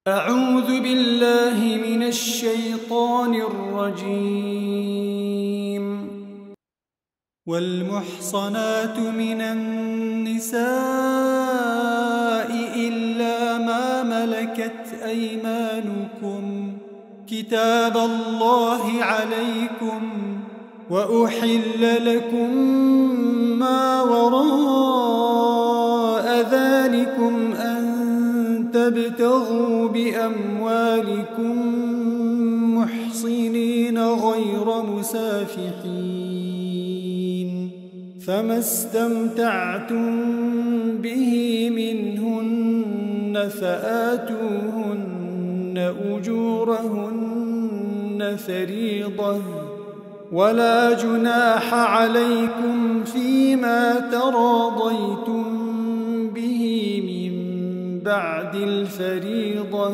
أعوذ بالله من الشيطان الرجيم. والمحصنات من النساء إلا ما ملكت أيمانكم كتاب الله عليكم، وأحل لكم ما وراء ذلكم أن تبتغوا بأموالكم محصنين غير مسافحين، فما استمتعتم به منهن فآتوهن أجورهن فريضة، ولا جناح عليكم فيما تراضيتم به من بعد الفريضة،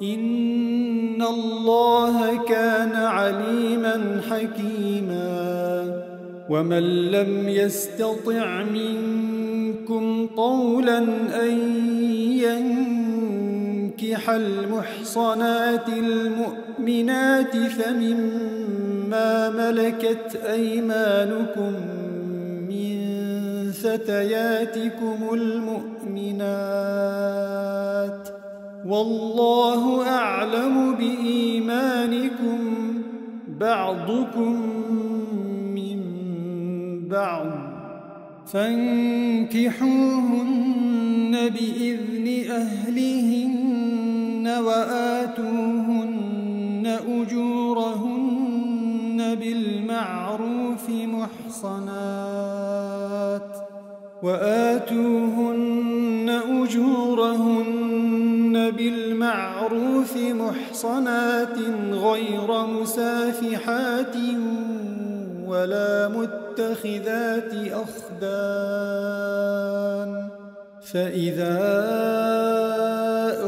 إن الله كان عليما حكيما. ومن لم يستطع منكم طولا أن ينكح المحصنات المؤمنات فمما ملكت أيمانكم من فتياتكم المؤمنات، والله أعلم بإيمانكم، بعضكم من بعض، فانكحوهن بإذن أهلهن وآتوهن أجورهن بالمعروف محصنات غير مسافحات ولا متخذات أخدان، فإذا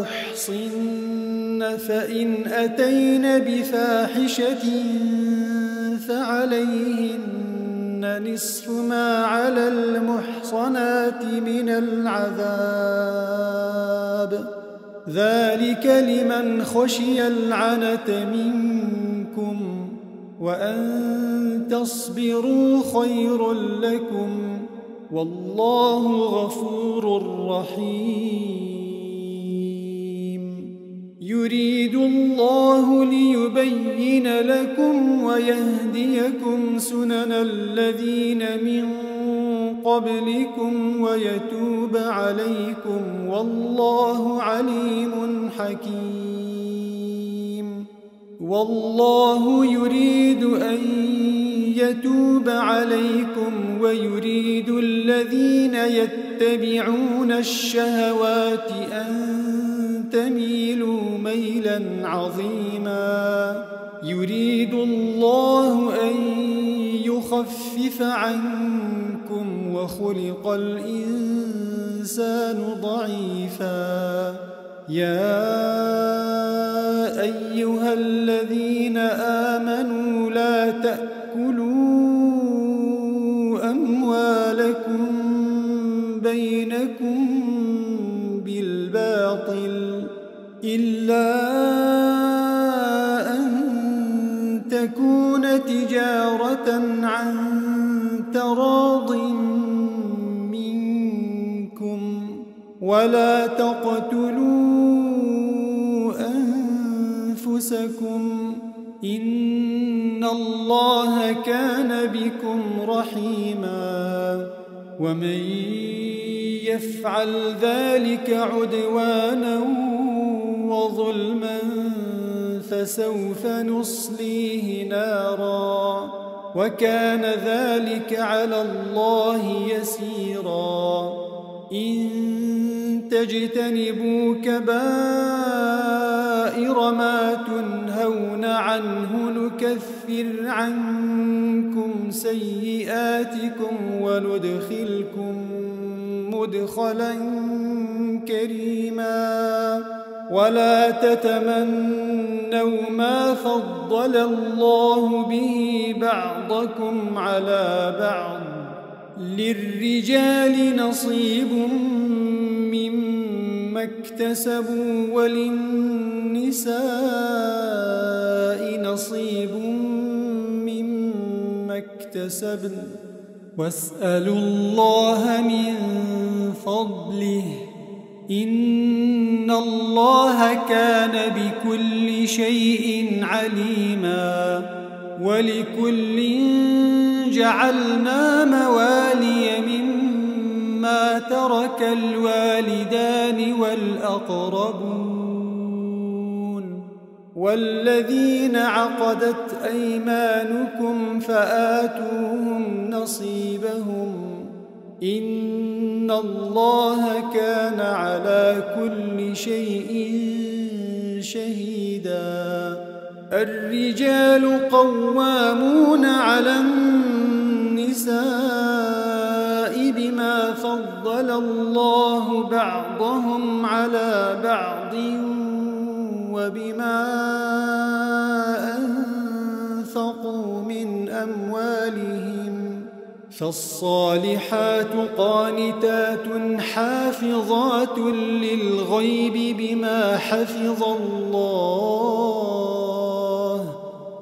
أحصن فإن أتين بفاحشة فعليهن نصف ما على المحصنات من العذاب، ذلك لمن خشي العنة منكم، وأن تصبروا خير لكم، والله غفور رحيم. يريد الله ليبين لكم ويهديكم سنن الذين من قبلكم ويتوب عليكم، والله عليم حكيم. والله يريد أن يتوب عليكم ويريد الذين يتبعون الشهوات أن تميلوا ميلا عظيما. يريد الله أن يخفف عنكم وخلق الإنسان ضعيفا. يا أيها الذين آمنوا لا تأكلوا أموالكم بينكم بالباطل إلا أن تكون تجارة عن تراض منكم، ولا تقتلوا أنفسكم، إن الله كان بكم رحيما. ومن يفعل ذلك عدوانا وظلما فسوف نصليه نارا، وكان ذلك على الله يسيرا. إن تجتنبوا كبائر ما تنهون عنه نكفر عنكم سيئاتكم وندخلكم مدخلا كريما. ولا تتمنوا ما فضل الله به بعضكم على بعض، للرجال نصيب مما اكتسبوا وللنساء نصيب مما اكتسبن واسألوا الله من فضله إن الله كان بكل شيء عليما ولكل جعلنا موالي مما ترك الوالدان والأقربون والذين عقدت أيمانكم فآتوهم نصيبهم إن الله كان على كل شيء شهيدا الرجال قوامون على النساء بما فضل الله بعضهم على بعض وبما أنفقوا من أموالهم فالصالحات قانتات حافظات للغيب بما حفظ الله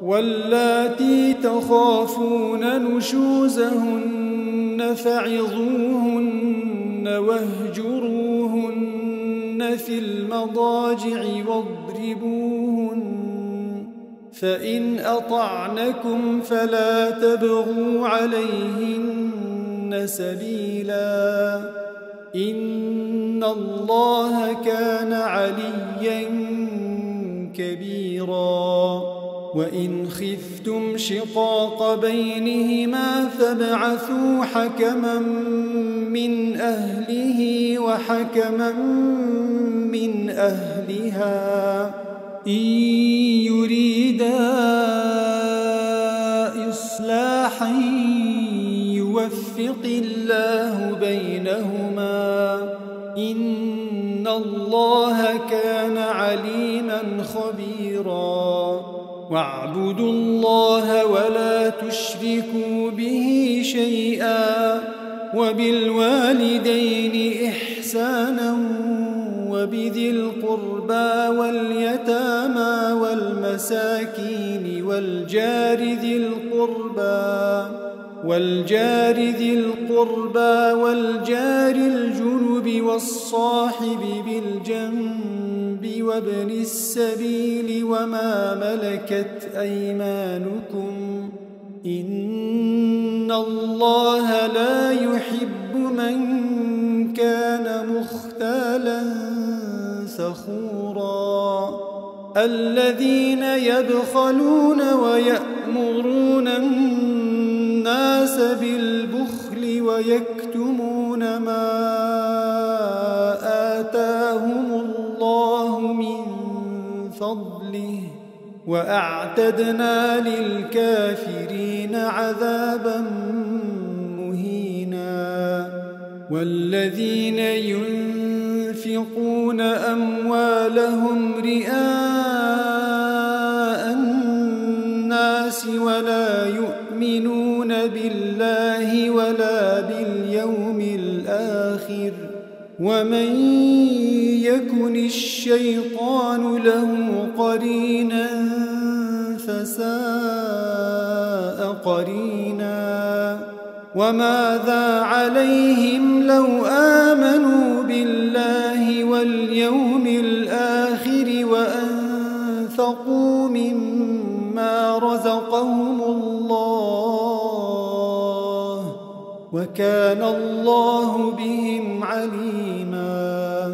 واللاتي تخافون نشوزهن فعظوهن واهجروهن في المضاجع واضربوهن فإن أطعنكم فلا تبغوا عليهن سبيلا إن الله كان عليا كبيرا وإن خفتم شقاق بينهما فابعثوا حكما من أهله وحكما من أهلها إن يريدا إصلاحا يوفق الله بينهما إن الله كان عليما خبيرا واعبدوا الله ولا تشركوا به شيئا وبالوالدين إحسانا وبذي القربى واليتامى والمساكين والجار ذي القربى والجار الجنب والصاحب بالجنب وابن السبيل وما ملكت أيمانكم إن الله لا يحب من كان مختالا فخورا الذين يبخلون ويأمرون الناس بالبخل ويكتمون ما آتاهم الله من فضله وأعتدنا للكافرين عذابا مهينا والذين ينفقون أموالهم رئاء الناس ولا يؤمنون بالله ولا باليوم الآخر ومن يكن الشيطان له قرينا فساء قرينا وماذا عليهم لو آمنوا بالله واليوم الآخر وأنفقوا مما رزقهم الله وكان الله بهم عليما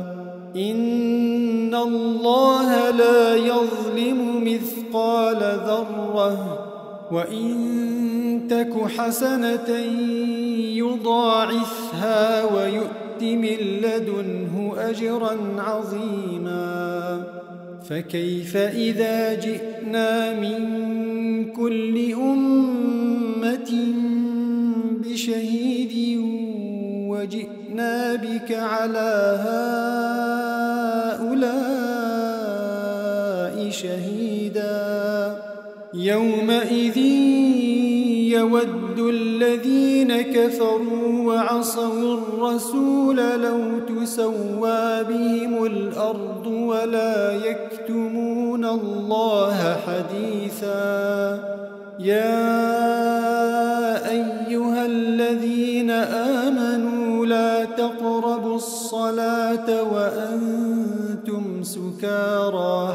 إن الله لا يظلم مثقال ذرة وإن تك حسنة يضاعفها ويؤت من لدنه أجرا عظيما فكيف إذا جئنا من كل أمة بشهيد وجئنا بك على هؤلاء شهيدا يومئذ يود الذين كفروا وعصوا الرسول لو تسوى بهم الأرض ولا يكتمون الله حديثا يا أيها الذين آمنوا لا تقربوا الصلاة وأنتم سكارى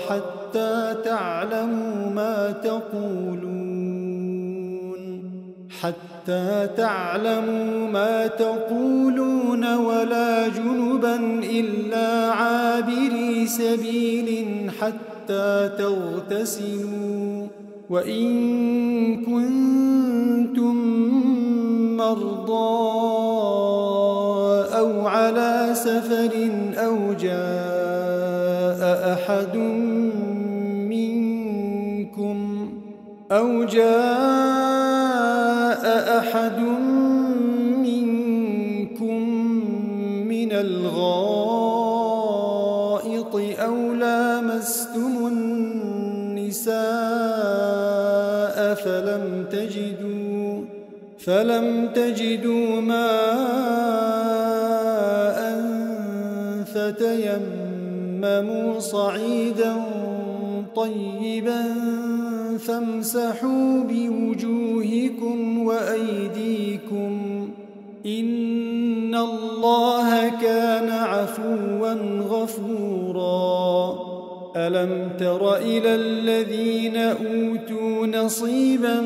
حتى تعلموا ما تقولون ولا جنبا إلا عابري سبيل حتى تغتسلوا وإن كنتم مرضى أو على سفر أو جاء أحد منكم من الغائط أو لامستم النساء فلم تجدوا ماء فتيمموا صعيدا طيبا فامسحوا بوجوهكم وأيديكم إن الله كان عفوا غفورا ألم تر إلى الذين أوتوا نصيبا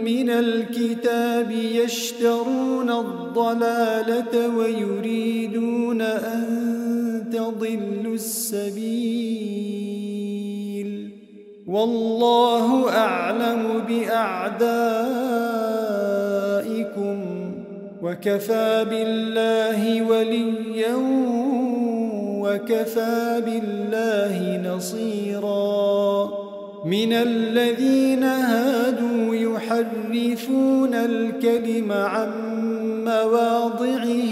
من الكتاب يشترون الضلالة ويريدون أن تضلوا السبيل والله أعلم بأعدائكم وكفى بالله وليا وكفى بالله نصيرا من الذين هادوا يحرفون الكلم عن مواضعه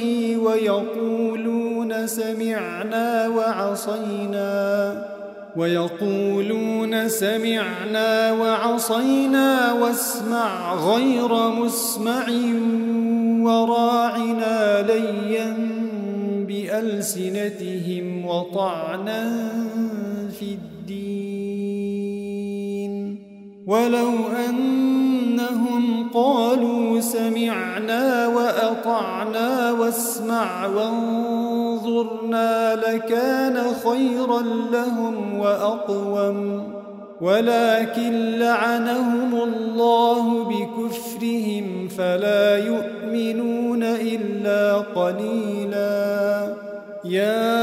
ويقولون سمعنا وعصينا واسمع غير مسمع وراعنا ليا بألسنتهم وطعنا في الدين ولو أنهم قالوا سمعنا وأطعنا واسمع وانظرنا لكان خيرا لهم وأقوم ولكن لعنهم الله بكفرهم فلا يؤمنون إلا قليلا يا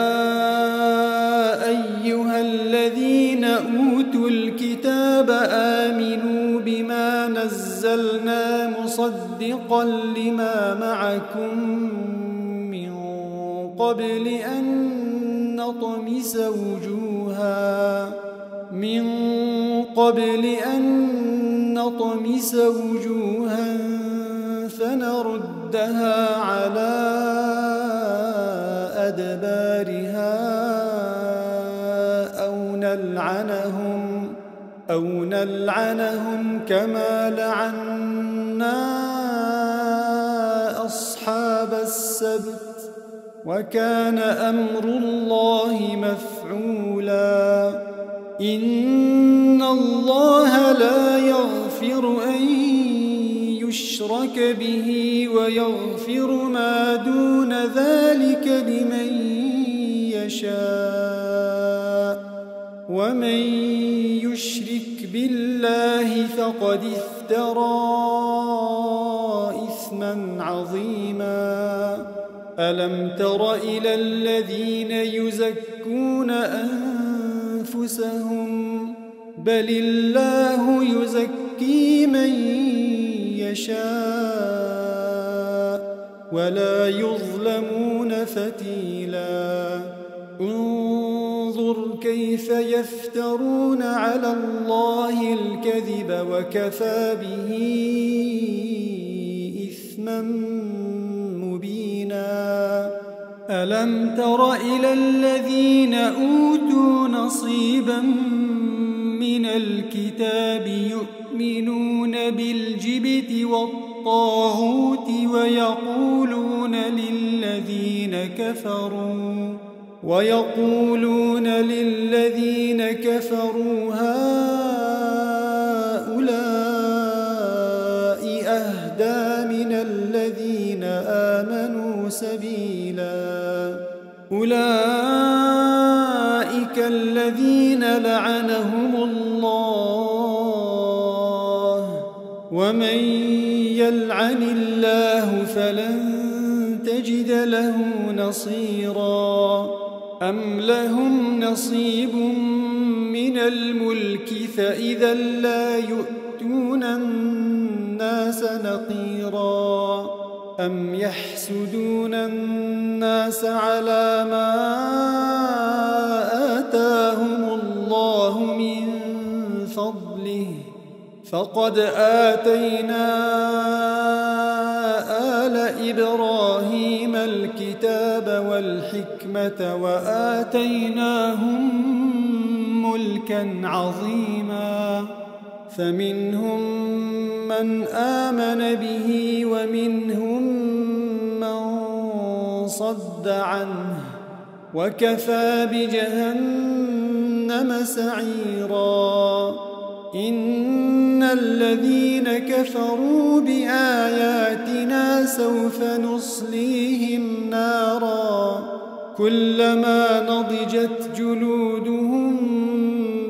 أيها الذين أوتوا الكتاب آمنوا بما نزلنا مصدقا لما معكم من قبل أن نطمس وجوها فنردها على أدبارها أو نلعنهم كما لعنا أصحاب السبت وكان أمر الله مفعولا إن الله لا يغفر أن يشرك به ويغفر ما دون ذلك لمن يشاء ومن يشرك بالله فقد افترى إثما عظيما ألم تر إلى الذين يزكون أنفسهم بل الله يزكي من يشاء ولا يظلمون فتيلا انظر كيف يفترون على الله الكذب وكفى به إثما مبينا ألم تر إلى الذين أوتوا نصيبا من الكتاب يؤمنون بالجبت والطاغوت ويقولون للذين كفروا هؤلاء أهدى من الذين آمنوا سبيلا أولئك الذين لعنهم الله ومن يلعن الله فلن تجد له نصيرا أم لهم نصيب من الملك فإذا لا يؤتون الناس نقيرا أم يحسدون الناس على ما آتاهم الله من فضله فقد آتينا آل إبراهيم الكتاب والحكمة وآتيناهم ملكا عظيما فمنهم من آمن به ومنهم من صد عنه وكفى بجهنم سعيرا إن الذين كفروا بآياتنا سوف نصليهم نارا كلما نضجت جلودهم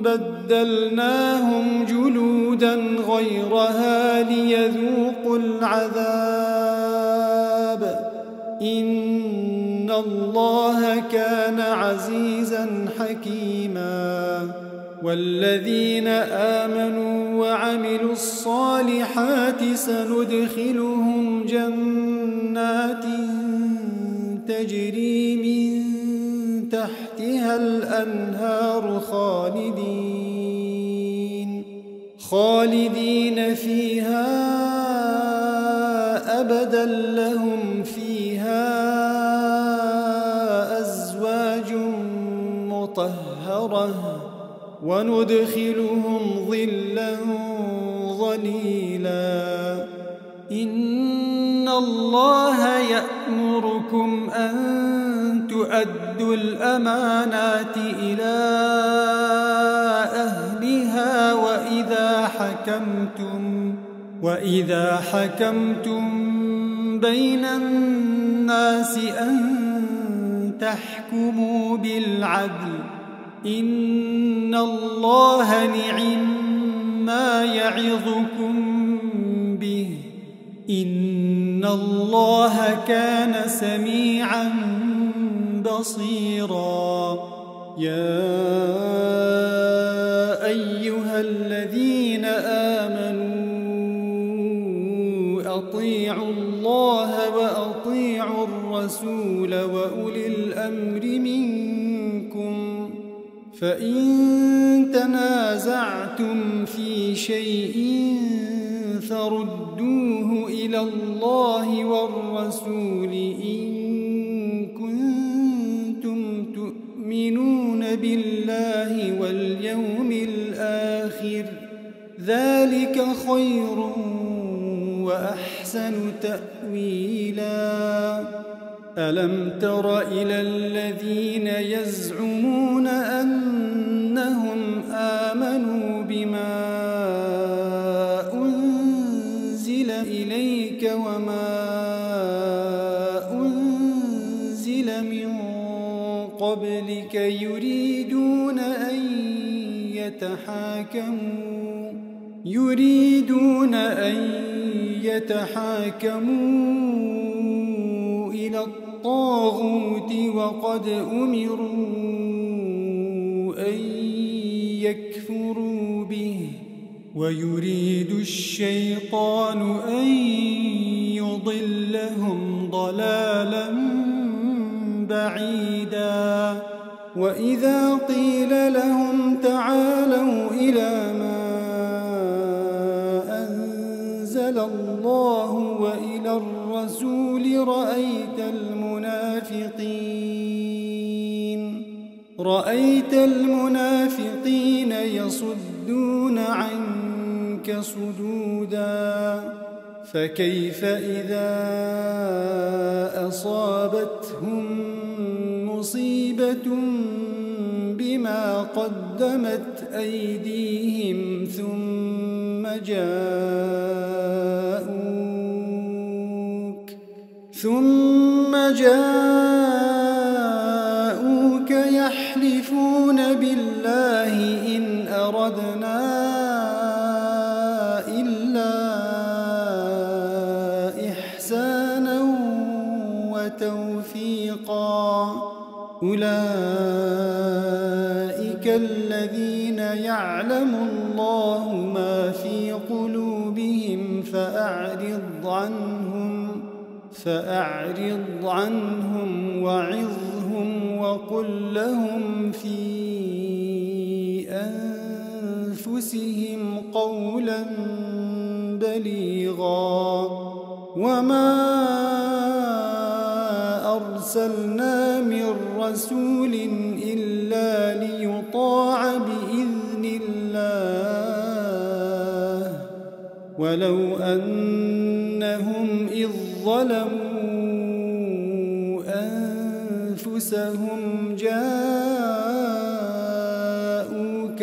بدلناهم جلودا غيرها ليذوقوا العذاب إن الله كان عزيزا حكيما والذين آمنوا وعملوا الصالحات سندخلهم جنات تجري من تحتها الأنهار خالدين فيها أبدا لهم فيها أزواج مطهرة وندخلهم ظلا ظليلا إن الله يأمركم أن تؤدوا الأمانات إلى أهلها وإذا حكمتم بين الناس أن تحكموا بالعدل إن الله نعما يعظكم به إن الله كان سميعا بصيرا يا أيها الذين آمنوا أطيعوا الله وأطيعوا الرسول وأولي الأمر منكم فإن تنازعتم في شيء فردوه إلى الله والرسول إن كنتم تؤمنون بالله واليوم الآخر ذلك خير وأحسن تأويلا ألم تر إلى الذين يزعمون أنهم آمنوا بما أنزل إليك وما أنزل من قبلك يريدون أن يتحاكموا إلى الطاغوت وقد أمروا أن يكفروا به ويريد الشيطان أن يضلهم ضلالا بعيدا وإذا قيل لهم تعالوا إلى ما أنزل الله وإلى الرسول رأيت المنافقين المنافقين يصدون عنك صدودا فكيف إذا أصابتهم مصيبة بما قدمت أيديهم ثم جاءوك يحلفون بالله إن أردنا إلا إحسانا وتوفيقا أولئك الذين يعلم الله ما في قلوبهم فأعرض عنهم وعظهم وقل لهم في أنفسهم قولا بليغا وما أرسلنا من رسول إلا ليطاع بإذن الله ولو أنهم إذ ظلموا أنفسهم جاءوك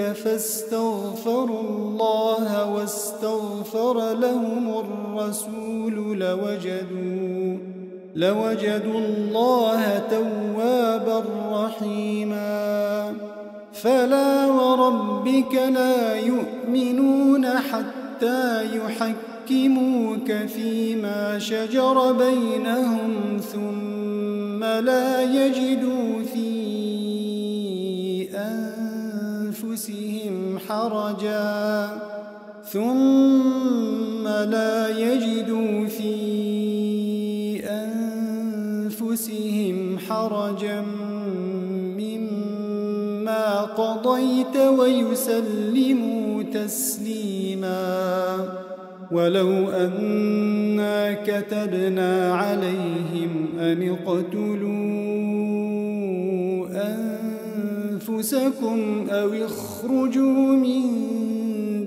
فاستغفروا الله واستغفر لهم الرسول لوجدوا الله توابا رحيما فلا وربك لا يؤمنون حتى يحكموك فيما شجر بينهم ثم لا يجدوا في أنفسهم حرجا مما قضيت ويسلموا تسليما ولو أنا كتبنا عليهم أن اقتلوا أنفسكم أو اخرجوا من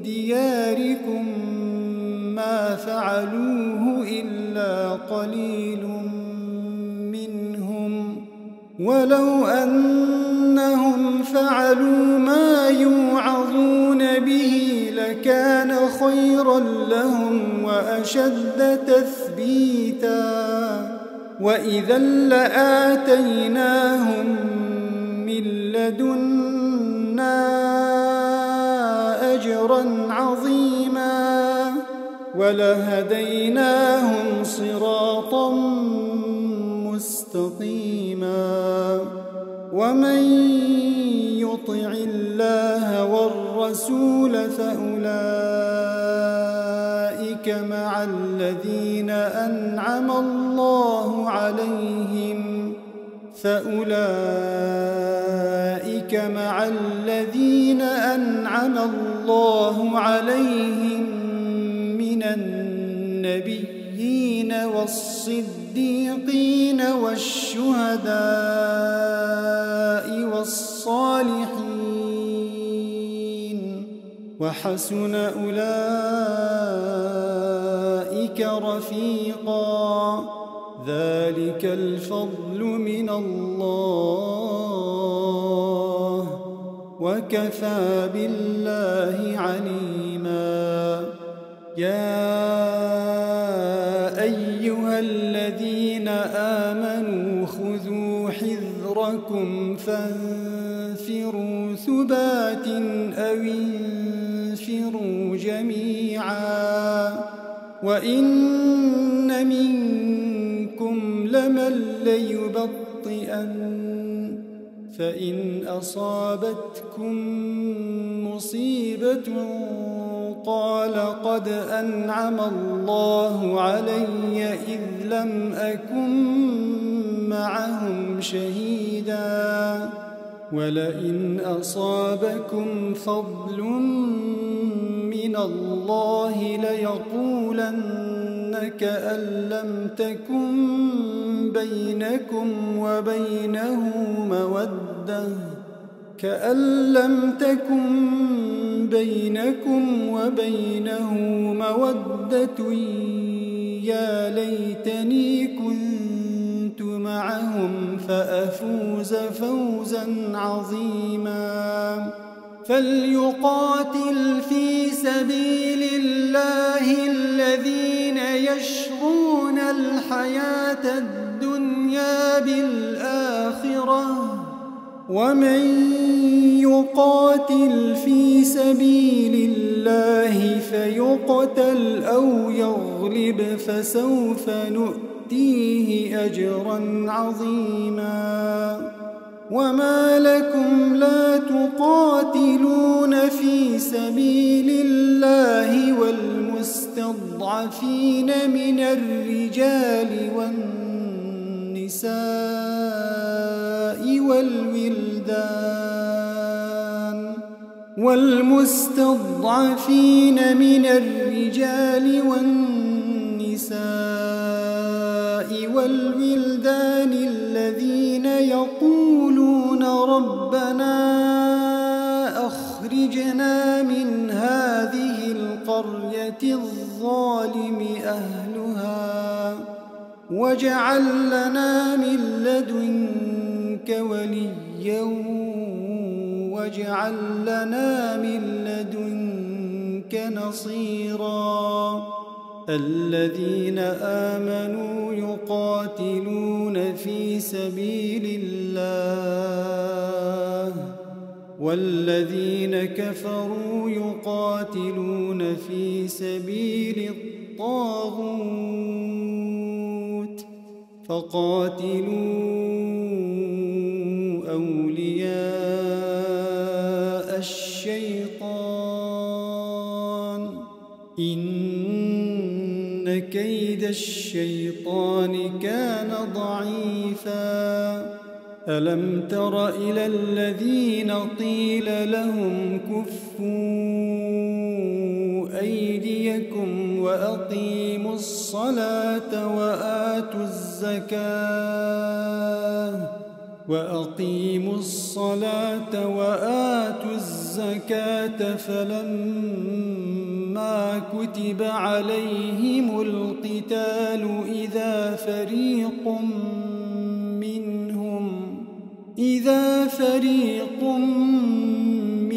دياركم ما فعلوه إلا قليل منهم ولو أنهم فعلوا ما يوعظون به لكان خيرا لهم وأشد تثبيتا وإذا لآتيناهم من لدنا أجرا عظيما ولهديناهم صراطا مستقيما ومن يطع الله والرسول فأولئك مع الذين أنعم الله عليهم من النبيين والصديقين والشهداء والصالحين وحسن أولئك رفيقا ذلك الفضل من الله وكفى بالله عليما يا أيها الذين آمنوا خذوا حذركم فانفروا ثبات أو انفروا جميعا وإن منكم لمن ليبطئن فإن أصابتكم مصيبة قال قد أنعم الله علي إذ لم أكن معهم شهيدا ولئن أصابكم فضل من الله ليقولن كأن لم تكن بينكم وبينه مودة كأن لم تكن بينكم وبينه مودة يا ليتني كنت معهم فأفوز فوزا عظيما فليقاتل في سبيل الله الذين يشرون الحياة الدنيا بالآخرة ومن يقاتل في سبيل الله فيقتل أو يغلب فسوف نؤتيه أجرا عظيما وما لكم لا تقاتلون في سبيل الله والمستضعفين من الرجال والولدان الذين يقولون ربنا أخرجنا من هذه القرية الظالم أهلها واجعل لنا من لدنك وليا واجعل لنا من لدنك نصيرا الذين آمنوا يقاتلون في سبيل الله والذين كفروا يقاتلون في سبيل الطاغوت فقاتلوا أولياء الشيطان إن كيد الشيطان كان ضعيفا ألم تر إلى الذين قيل لهم كفوا أيديكم وأقيموا الصلاة وآتوا الزكاة فلما كتب عليهم القتال إذا فريق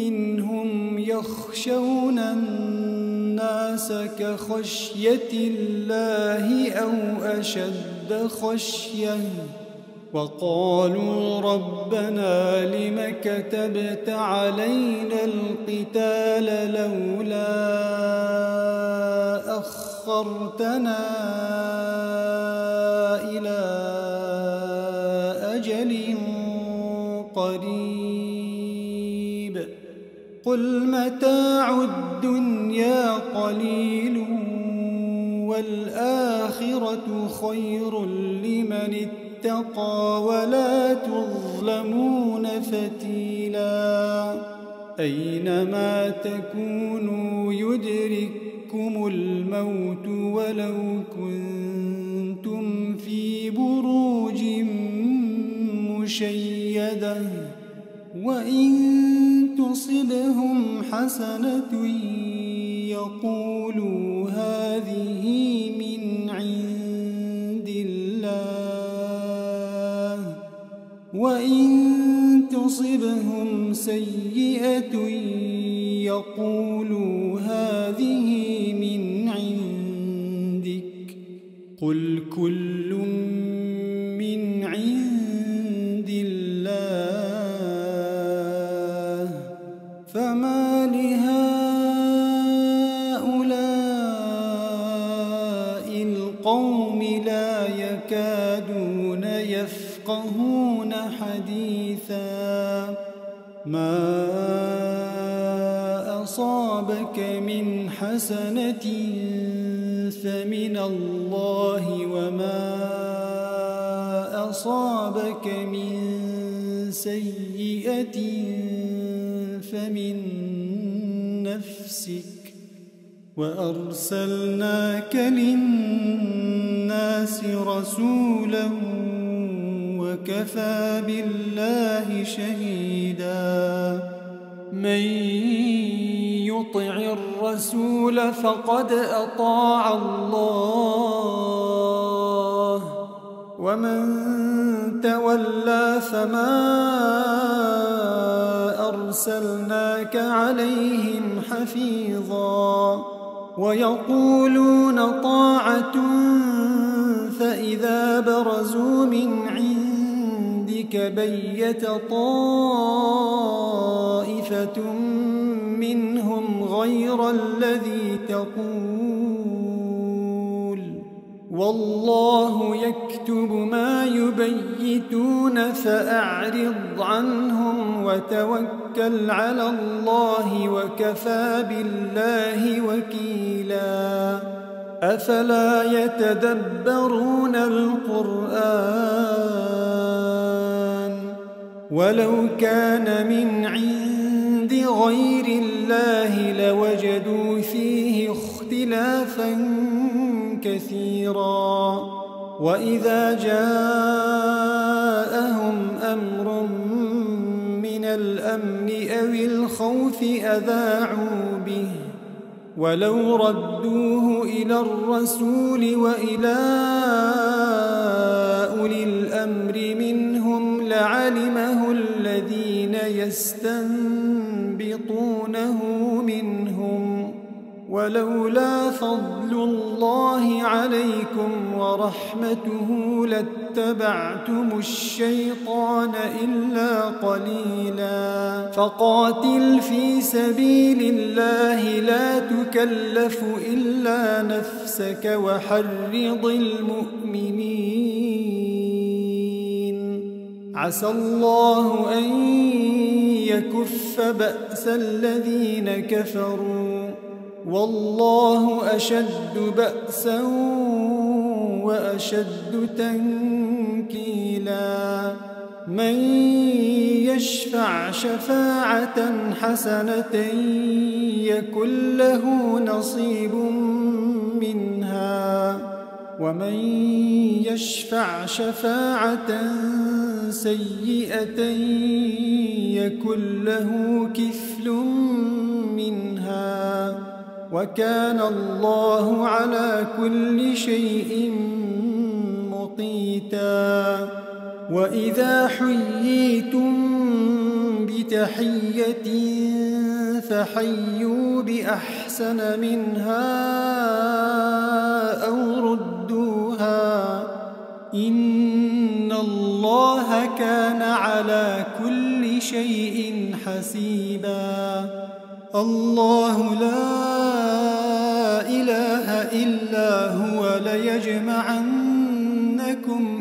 منهم يخشون الناس كخشية الله أو أشد خشية وقالوا ربنا لم كتبت علينا القتال لولا أخرتنا إلى أجل قريب قل متاع الدنيا قليل والآخرة خير لمن اتقى ولا تظلمون فتيلا أينما تكونوا يدرككم الموت ولو كنتم في بروج مشيدة وإن تصبهم حسنة يقولوا هذه من عند الله وإن تصبهم سيئة يقولوا هذه من عندك قل كل من عند الله فما لهؤلاء القوم لا يكادون يفقهون حديثا ما أصابك من حسنة فمن الله وما أصابك من سيئة فمن نفسك وأرسلناك للناس رسولا كفى بالله شهيدا من يطع الرسول فقد أطاع الله ومن تولى فما أرسلناك عليهم حفيظا ويقولون طاعة فإذا برزوا من عندك بيت طائفة منهم غير الذي تقول والله يكتب ما يبيتون فأعرض عنهم وتوكل على الله وكفى بالله وكيلا أفلا يتدبرون القرآن ولو كان من عند غير الله لوجدوا فيه اختلافا كثيرا وإذا جاءهم أمر من الأمن أو الخوف أذاعوا به ولو ردوه إلى الرسول وإلى أولي الأمر منهم لعلمه الذين يستنبطونه منهم ولولا فضل الله عليكم ورحمته لاتبعتم الشيطان إلا قليلا فقاتل في سبيل الله لا تكلف إلا نفسك وحرض المؤمنين عسى الله أن يكف بأس الذين كفروا والله أشد بأسا وأشد تنكيلا من يشفع شفاعة حسنة يكن له نصيب منها ومن يشفع شفاعة سيئة يكن له كفل منها وكان الله على كل شيء مقيتا وإذا حييتم بتحية فحيوا بأحسن منها أو ردوها إن الله كان على كل شيء حسيبا الله لا إله إلا هو ليجمعنكم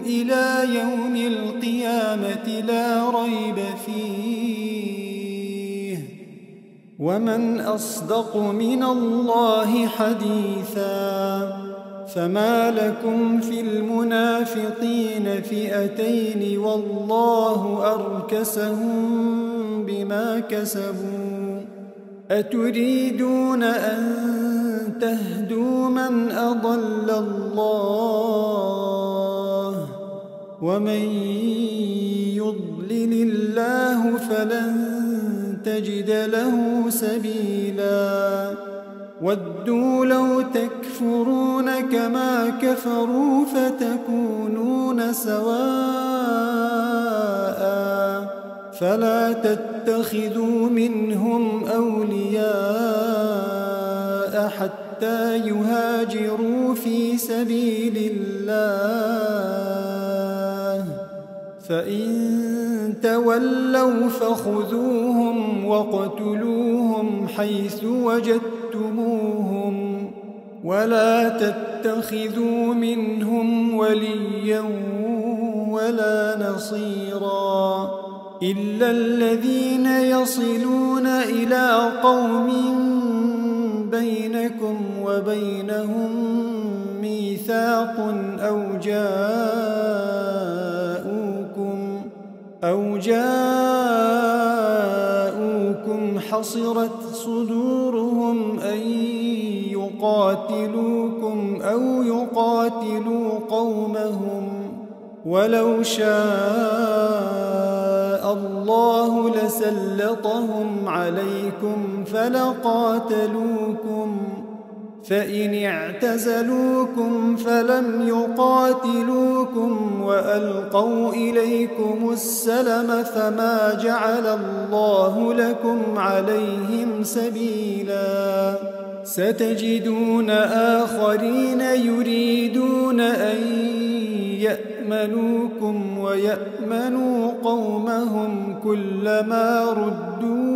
إلى يوم القيامة لا ريب فيه ومن أصدق من الله حديثا فما لكم في المنافقين فئتين والله أركسهم بما كسبوا أتريدون أن تهدوا من أضل الله ومن يضلل الله فلن تجد له سبيلا ودوا لو تكفرون كما كفروا فتكونون سواء فلا تتخذوا منهم أولياء حتى يهاجروا في سبيل الله فإن تولوا فخذوهم واقتلوهم حيث وجدتموهم ولا تتخذوا منهم وليا ولا نصيرا إلا الذين يصلون إلى قوم بينكم وبينهم ميثاق أو جاءوكم حصرت صدورهم أن يقاتلوكم أو يقاتلوا قومهم ولو شاء الله لسلطهم عليكم فلقاتلوكم، فإن اعتزلوكم فلم يقاتلوكم وألقوا إليكم السلم فما جعل الله لكم عليهم سبيلا. ستجدون آخرين يريدون أن يأمنوكم ويأمنوا قومهم، كلما ردوا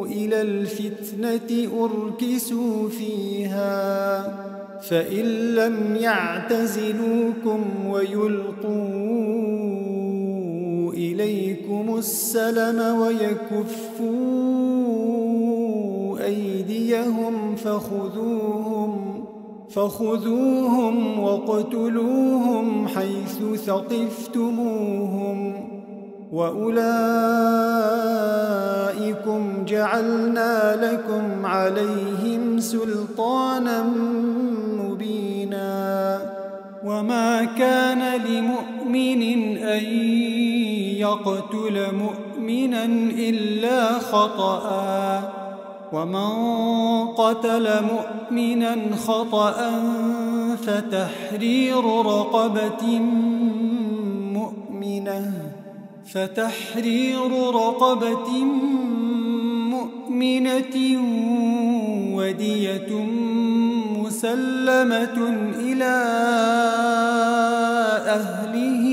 إلى الفتنة أركسوا فيها، فإن لم يعتزلوكم ويلقوا إليكم السلم ويكفوا أيديهم فخذوهم واقتلوهم حيث ثقفتموهم، وأولئكم جعلنا لكم عليهم سلطانا مبينا. وما كان لمؤمن أن يقتل مؤمنا إلا خطأ، ومن قتل مؤمنا خطأ فتحرير رقبة مؤمنة ودية مسلمة إلى أهله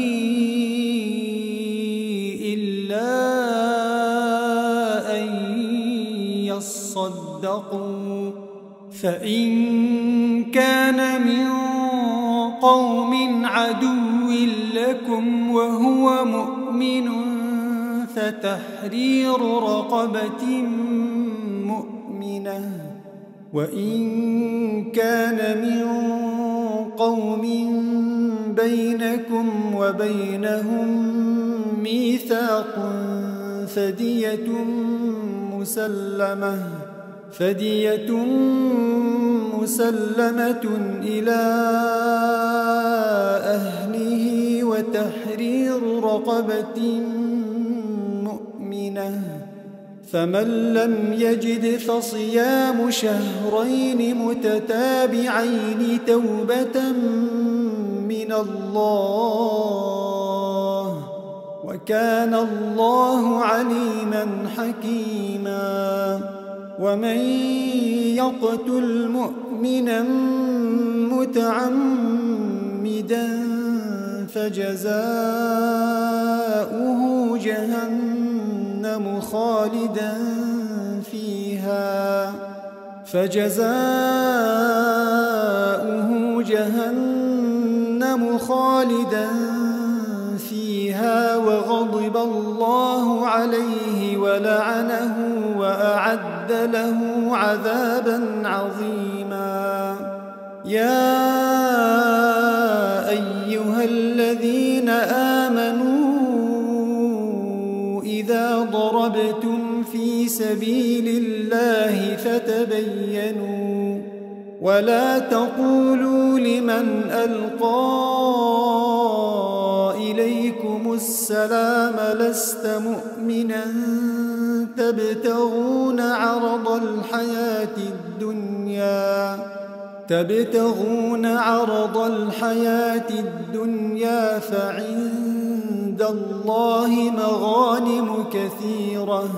إلا أن يصدقوا، فإن كان من قوم عدو لكم وهو مؤمن فتحرير رقبة مؤمنة، وإن كان من قوم بينكم وبينهم ميثاق فدية مسلمة إلى أهله وتحرير رقبة مؤمنة، فمن لم يجد فصيام شهرين متتابعين توبة من الله، وكان الله عليما حكيما. ومن يقتل مؤمنا متعمدا فجزاؤه جهنم خالدا فيها وغضب الله عليه ولعنه وأعد له عذابا عظيما. يا أيها الذين آمنوا إذا ضربتم في سبيل الله فتبينوا ولا تقولوا لمن ألقى إليكم السلام لست مؤمنا تبتغون عرض الحياة الدنيا فعند الله مغانم كثيرة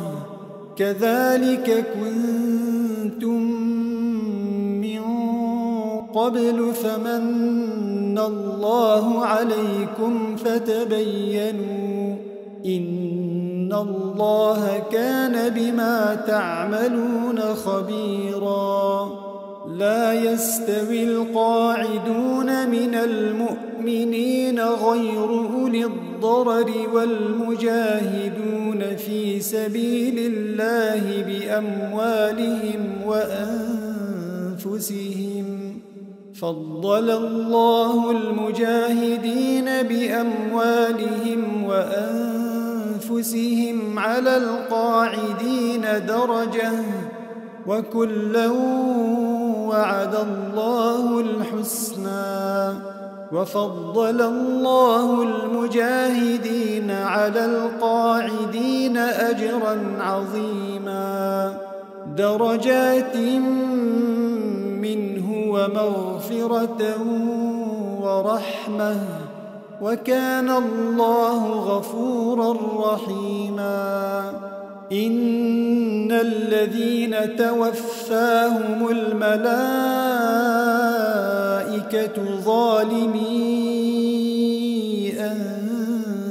كذلك كنتم من قبل فمن الله عليكم فتبينوا إن الله كان بما تعملون خبيرا. لا يستوي القاعدون من المؤمنين غير أولي الضرر والمجاهدون في سبيل الله بأموالهم وأنفسهم فضل الله المجاهدين بأموالهم وأنفسهم على القاعدين درجة وكلا وعد الله الحسنى وفضل الله المجاهدين على القاعدين أجرا عظيما درجات منه ومغفرة ورحمة وكان الله غفورا رحيما إن الذين توفاهم الملائكة ظالمي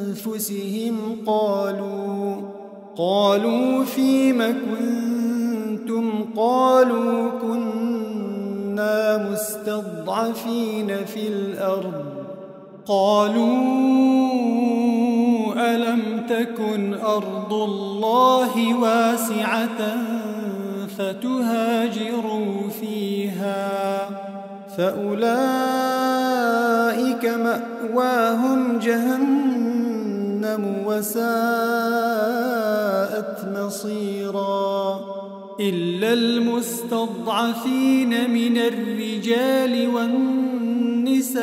أنفسهم قالوا فيم كنتم قالوا كنا مستضعفين في الأرض قالوا ألم تكن أرض الله واسعة فتهاجروا فيها فأولئك مأواهم جهنم وساءت مصيرا إلا المستضعفين من الرجال والنساء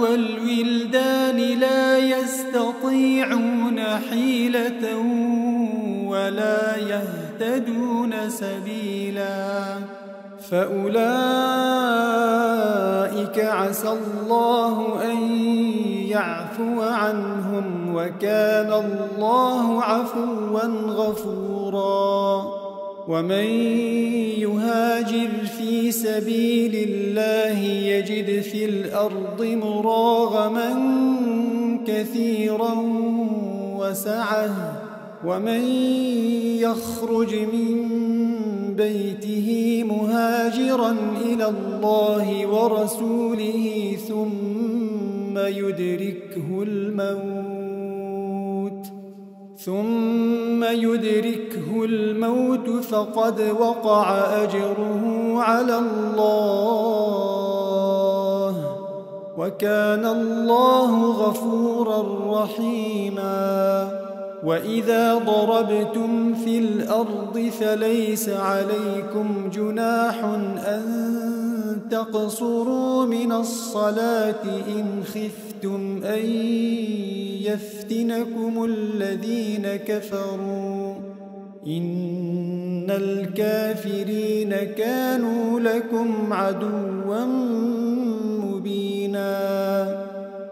والولدان لا يستطيعون حيلة ولا يهتدون سبيلا فأولئك عسى الله أن يعفو عنهم وكان الله عفوا غفورا ومن يهاجر في سبيل الله يجد في الأرض مراغما كثيرا وسعة ومن يخرج من بيته مهاجرا إلى الله ورسوله ثم يدركه الموت فقد وقع أجره على الله وكان الله غفورا رحيما وإذا ضربتم في الأرض فليس عليكم جناح أن تقصروا من الصلاة إن خفتم أن يفتنكم الذين كفروا إن الكافرين كانوا لكم عدوا مبينا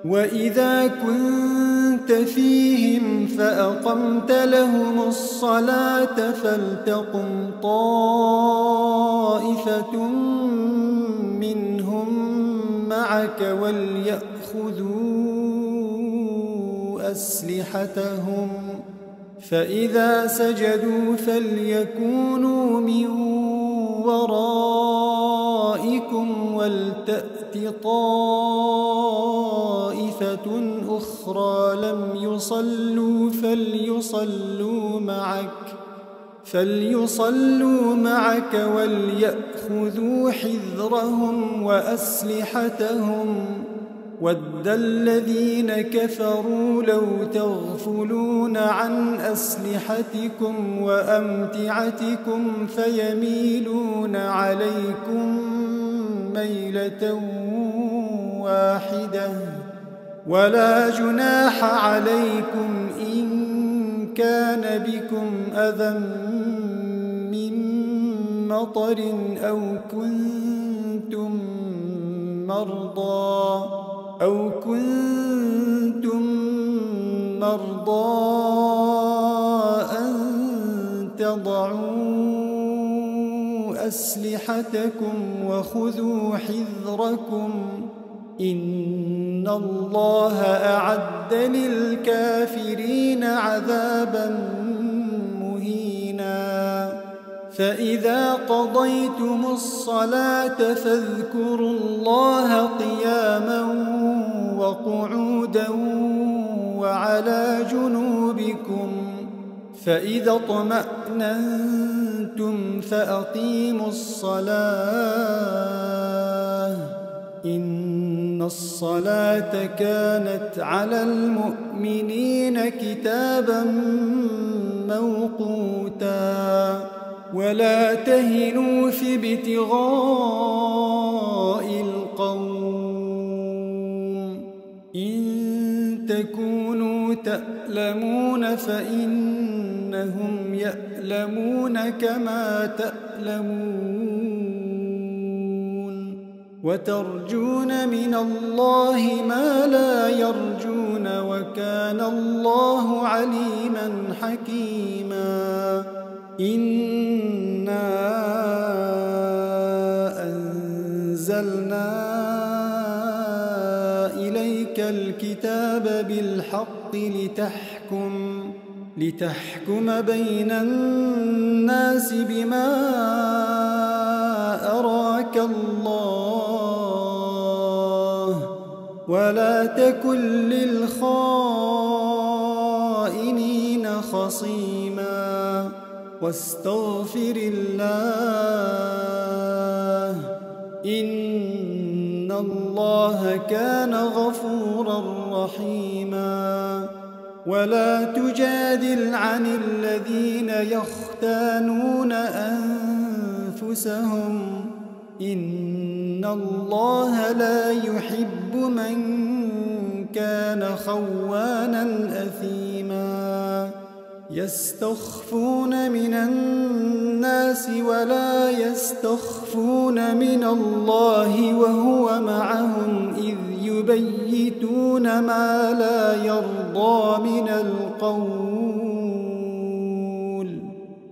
وإذا كنت فيهم فأقمت لهم الصلاة فلتقم طائفة منهم معك وليأخذوا أسلحتهم فإذا سجدوا فليكونوا من ورائكم ولتأت طائفة أخرى لم يصلوا فليصلوا معك وليأخذوا حذرهم وأسلحتهم ود الذين كفروا لو تغفلون عن أسلحتكم وأمتعتكم فيميلون عليكم ميلة واحدة ولا جناح عليكم إن كان بكم أذى من مطر أو كنتم مرضى أن تضعوا أسلحتكم وخذوا حذركم إن الله أعد للكافرين عذابا مهينا فإذا قضيتم الصلاة فاذكروا الله قياما وقعودا وعلى جنوبكم فإذا اطمأننتم فأقيموا الصلاة إن الصلاة كانت على المؤمنين كتابا موقوتا ولا تهنوا في ابتغاء القوم تألمون فإنهم يألمون كما تألمون وترجون من الله ما لا يرجون وكان الله عليما حكيما إنا أنزلنا إليك الكتاب بالحق لتحكم بين الناس بما أراك الله ولا تكن للخائنين خصيما واستغفر الله إن الله كان غفورا رحيما ولا تجادل عن الذين يختانون أنفسهم إن الله لا يحب من كان خوانا أثيما يستخفون من الناس ولا يستخفون من الله وهو معهم إذ يبيتون ما لا يرضى من القول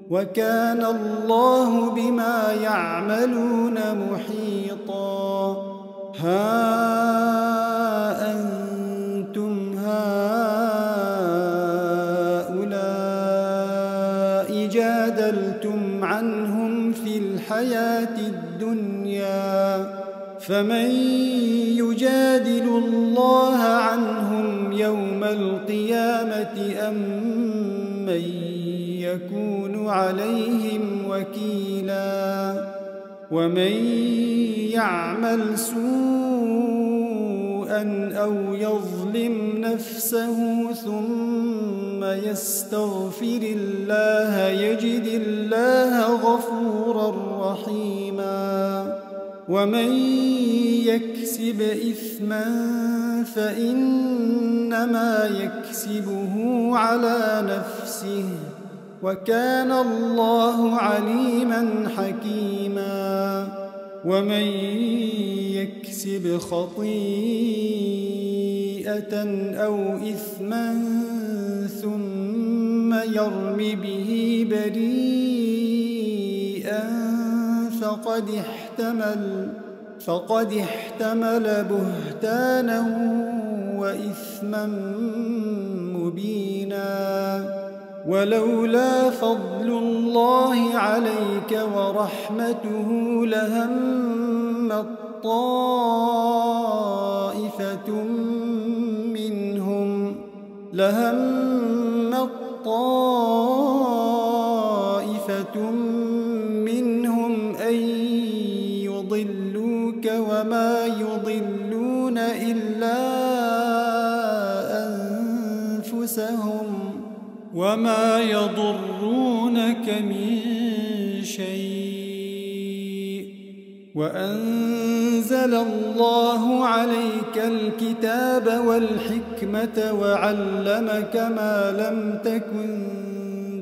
وكان الله بما يعملون محيطا ها أنتم هؤلاء جادلتم عنهم في الحياة الدنيا فمن يجادل الله عنهم يوم القيامة أم من يكون عليهم وكيلا ومن يعمل سوءا أو يظلم نفسه ثم يستغفر الله يجد الله غفورا رحيما ومن يكسب إثما فإنما يكسبه على نفسه وكان الله عليما حكيما ومن يكسب خطيئة أو إثما ثم يرم به بريئا فقد احتمل بهتانا وإثما مبينا ولولا فضل الله عليك ورحمته لهمت طائفة منهم أن يضلوك وما يضلون إلا أنفسهم وما يضرونك من شيء وأنزل الله عليك الكتاب والحكمة وعلمك ما لم تكن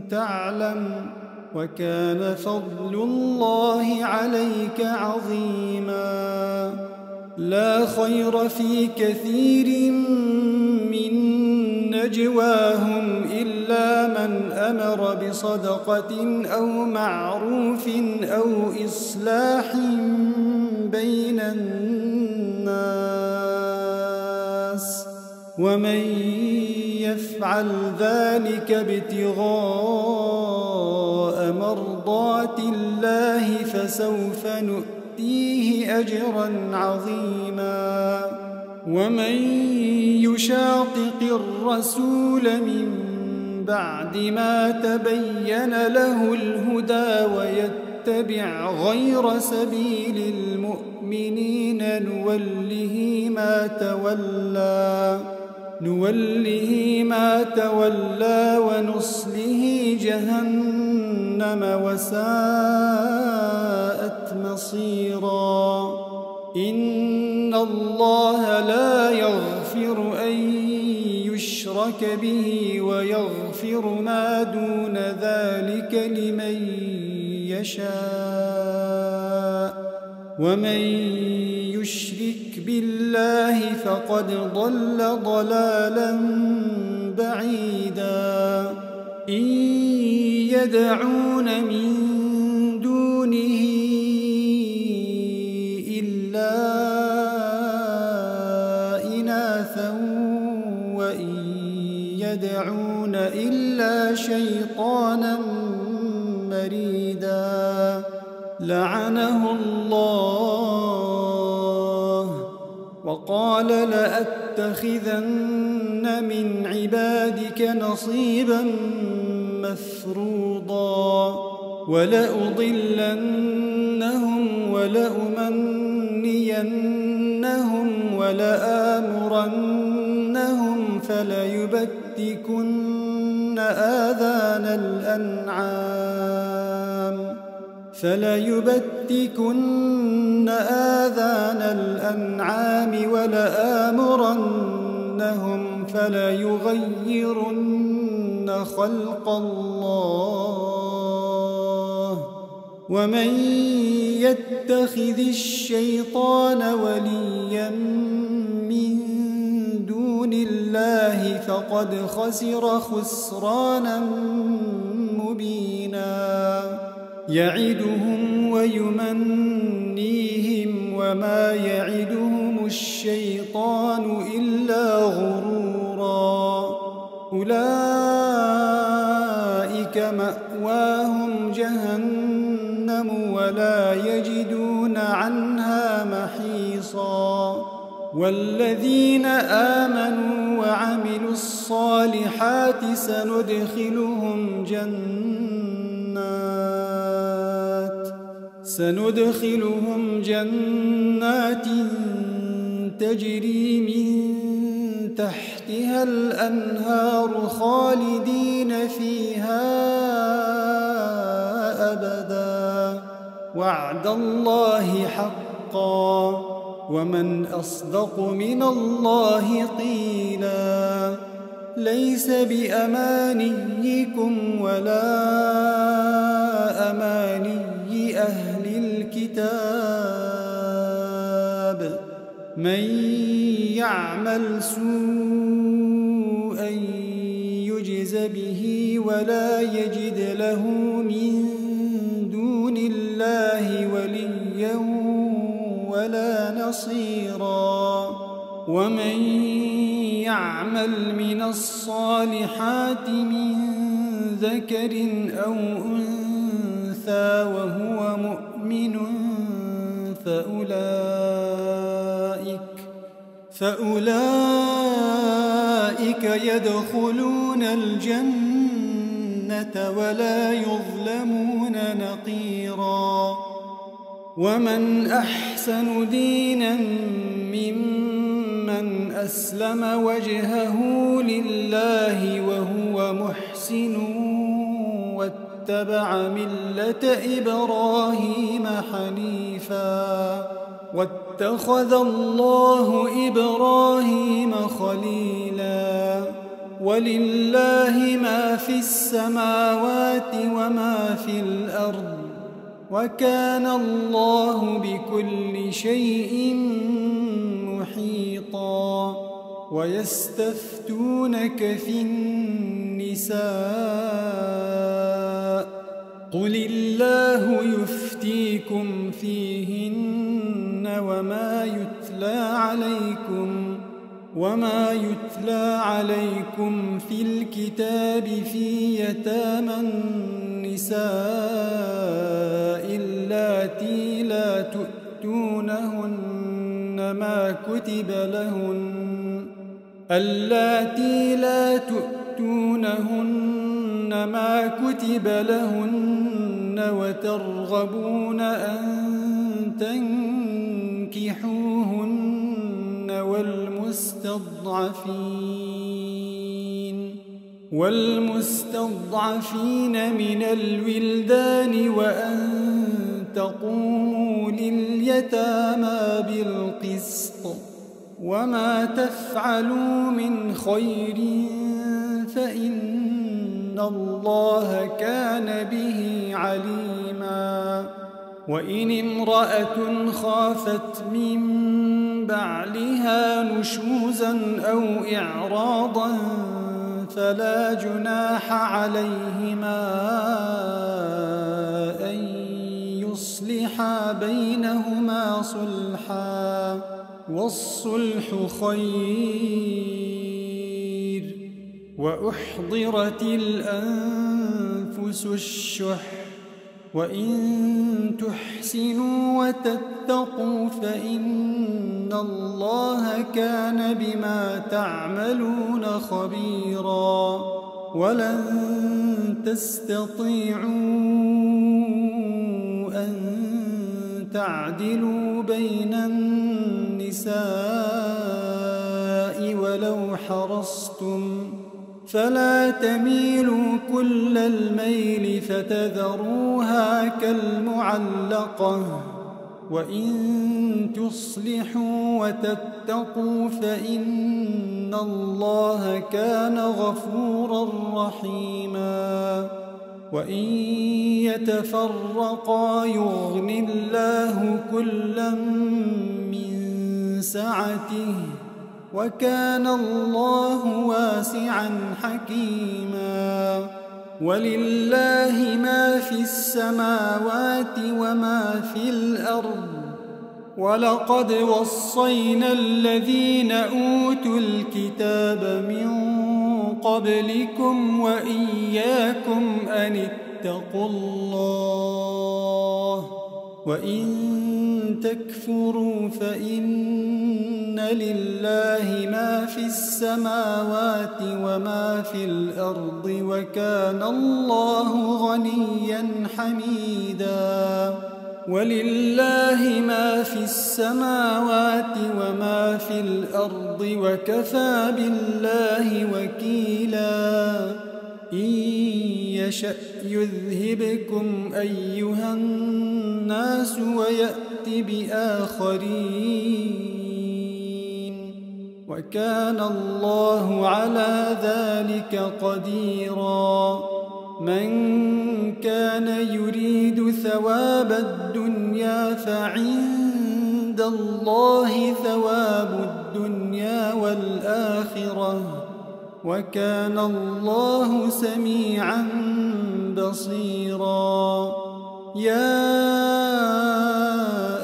تعلم وكان فضل الله عليك عظيما لا خير في كثير من نجواهم إلا من أمر بصدقة أو معروف أو إصلاح بين الناس ومن يفعل ذلك ابتغاء مرضات الله فسوف نؤتيه أجرا عظيما ومن يشاقق الرسول من بعد ما تبين له الهدى ويتبع غير سبيل المؤمنين نوله ما تولى ونصله جهنم وساءت مصيرا إن الله لا يغفر أن يشرك يشرك به ويغفر ما دون ذلك لمن يشاء ومن يشرك بالله فقد ضل ضلالا بعيدا إن يدعون من دونه إلا إناثا وإن يدعون إلا شيطانا مريدا لعنه الله وقال لأتخذن من عبادك نصيبا مفروضا ولأضلنهم ولأمنينهم ولآمرنهم فليبتكن آذان الأنعام ولآمرنهم فليغيرن خلق الله ومن يتخذ الشيطان وليا من دون الله فقد خسر خسرانا مبينا يعدهم ويمنيهم وما يعدهم الشيطان إلا غرورا أولئك مأواهم جهنم ولا يجدون عنها محيصا والذين آمنوا وعملوا الصالحات سندخلهم جنات تجري من تحتها الأنهار خالدين فيها أبدا وعد الله حقا ومن أصدق من الله قيلا ليس بأمانيكم ولا أماني أهل الكتاب من يعمل سوءا يجز به ولا يجد له من دون الله وليا ولا نصيرا ومن يعمل من الصالحات من ذكر أو أنثى وهو مؤمن فأولئك يدخلون الجنة ولا يظلمون نقيرا ومن أحسن دينا ممن أسلم وجهه لله وهو محسن واتبع ملة إبراهيم حنيفا واتخذ الله إبراهيم خليلا ولله ما في السماوات وما في الأرض وكان الله بكل شيء محيطا ويستفتونك في النساء قل الله يفتيكم فيهن وما يتلى عليكم في الكتاب في يتامى النساء اللاتي لا تؤتونهن ما كتب لهن وترغبون أن تنكحوهن والمستضعفين من الولدان وأن تقوموا لليتامى بالقسط وما تفعلوا من خير فإن الله كان به عليما. وإن امرأة خافت من بعلها نشوزا أو إعراضا فلا جناح عليهما أن يصلحا بينهما صلحا، والصلح خير. وأحضرت الأنفس الشح وإن تحسنوا وتتقوا فإن الله كان بما تعملون خبيرا. ولن تستطيعوا أن تعدلوا بين النساء ولو حرصتم، فلا تميلوا كل الميل فتذروها كالمعلقة. وإن تصلحوا وتتقوا فإن الله كان غفورا رحيما. وإن يتفرقا يغن الله كلا من سعته وكان الله واسعا حكيما. ولله ما في السماوات وما في الأرض، ولقد وصينا الذين أوتوا الكتاب من قبلكم وإياكم أن اتقوا الله. وإن تكفروا فإن لله ما في السماوات وما في الأرض وكان الله غنيا حميدا. ولله ما في السماوات وما في الأرض وكفى بالله وكيلا. إن يشأ يذهبكم أيها الناس ويأت بآخرين، وكان الله على ذلك قديرا. من كان يريد ثواب الدنيا فعند الله ثواب الدنيا والآخرة وكان الله سميعا بصيرا. يا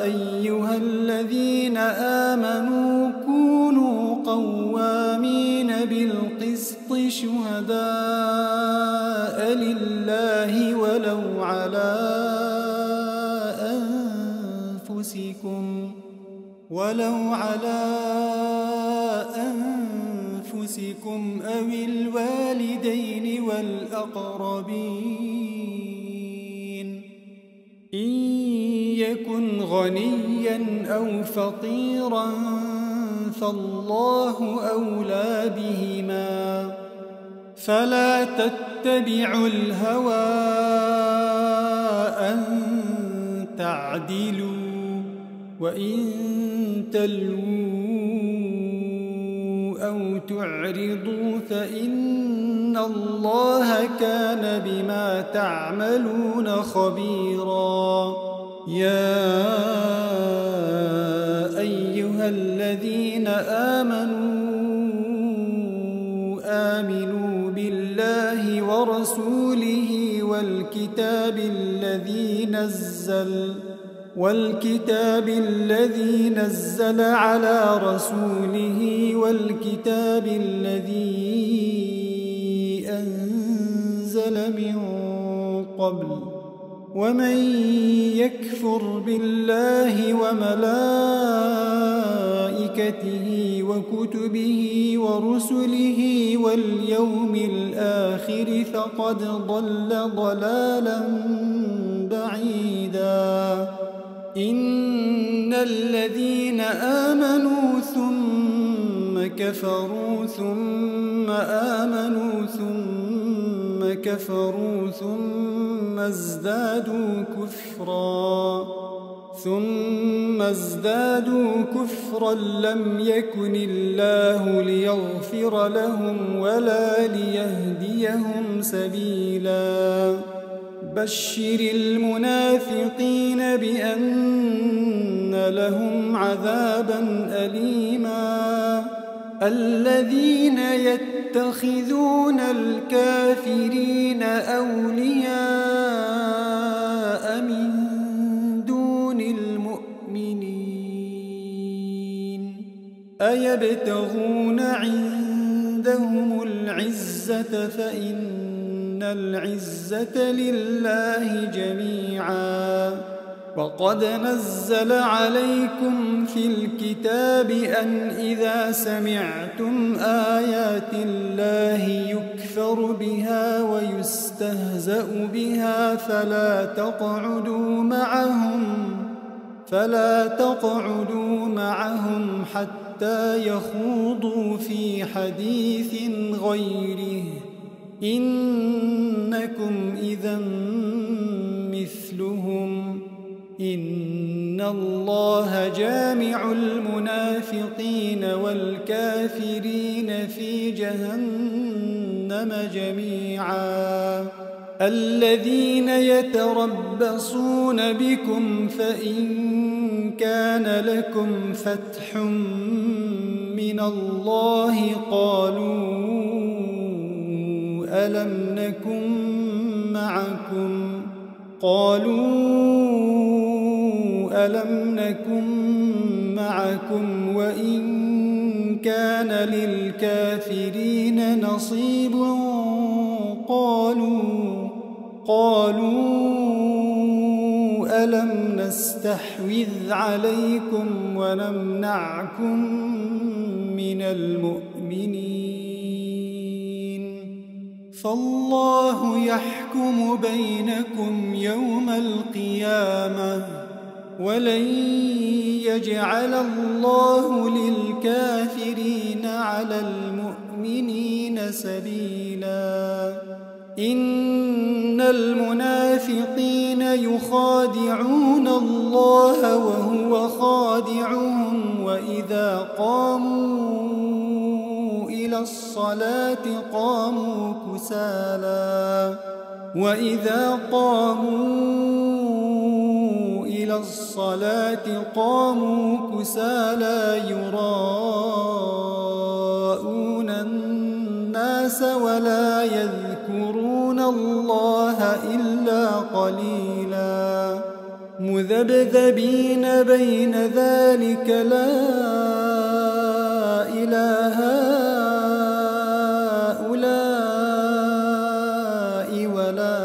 أيها الذين آمنوا كونوا قوامين بالقسط شهداء لله ولو على أنفسكم أو الوالدين والأقربين. إن يكن غنيا أو فقيرا فالله أولى بهما، فلا تتبعوا الهوى أن تعدلوا، وإن تلووا أو تعرضوا فإن الله كان بما تعملون خبيرا. يا أيها الذين آمنوا بالله ورسوله والكتاب الذي نزل على رسوله والكتاب الذي أنزل من قبل. ومن يكفر بالله وملائكته وكتبه ورسله واليوم الآخر فقد ضل ضلالا بعيدا. إن الذين آمنوا ثم كفروا ثم آمنوا ثم كفروا ثم ازدادوا كفرا ثم ازدادوا كفرا لم يكن الله ليغفر لهم ولا ليهديهم سبيلا بشر المنافقين بأن لهم عذابا أليما الذين يتخذون الكافرين أولياء من دون المؤمنين أيبتغون عندهم العزة فإن العزة لله جميعا وقد نزل عليكم في الكتاب أن إذا سمعتم آيات الله يكفر بها ويستهزأ بها فلا تقعدوا معهم حتى يخوضوا في حديث غيره إنكم إذا مثلهم إن الله جامع المنافقين والكافرين في جهنم جميعا الذين يتربصون بكم فإن كان لكم فتح من الله قالوا ألم نكن معكم وإن كان للكافرين نصيب قالوا ألم نستحوذ عليكم ونمنعكم من المؤمنين فالله يحكم بينكم يوم القيامة ولن يجعل الله للكافرين على المؤمنين سبيلا إن المنافقين يخادعون الله وهو خادعهم وإذا قاموا إلى الصلاة قاموا كسالى يراءون الناس ولا يذكرون الله إلا قليلا مذبذبين بين ذلك لا إله هؤلاء ولا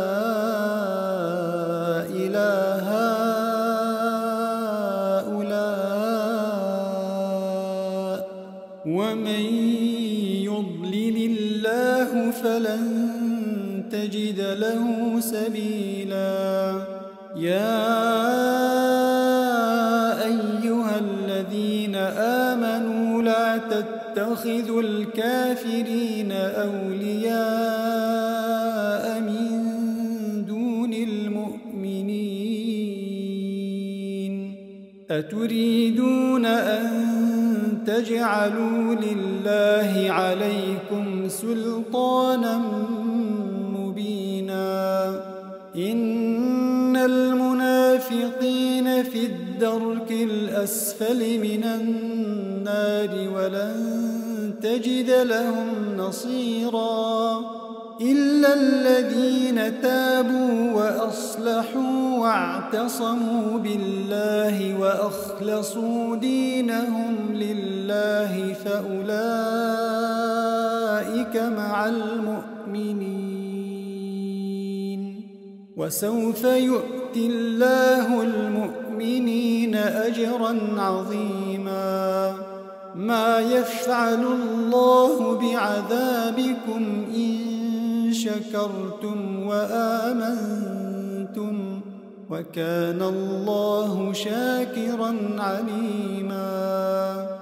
إله هؤلاء ومن يضلل الله فلن تجد له سبيلا يا أيها الذين آمنوا لا تتخذوا الكافرين أولياء من دون المؤمنين أتريدون أن تجعلوا لله عليكم سلطانا مبينا إن المنافقين في الدرك الأسفل من النار ولن تجد لهم نصيرا إلا الذين تابوا وأصلحوا واعتصموا بالله وأخلصوا دينهم لله فأولئك مع المؤمنين وسوف يؤتي الله المؤمنين أجرا عظيما ما يفعل الله بعذابكم إن شكرتم وآمنتم وكان الله شاكرا عليما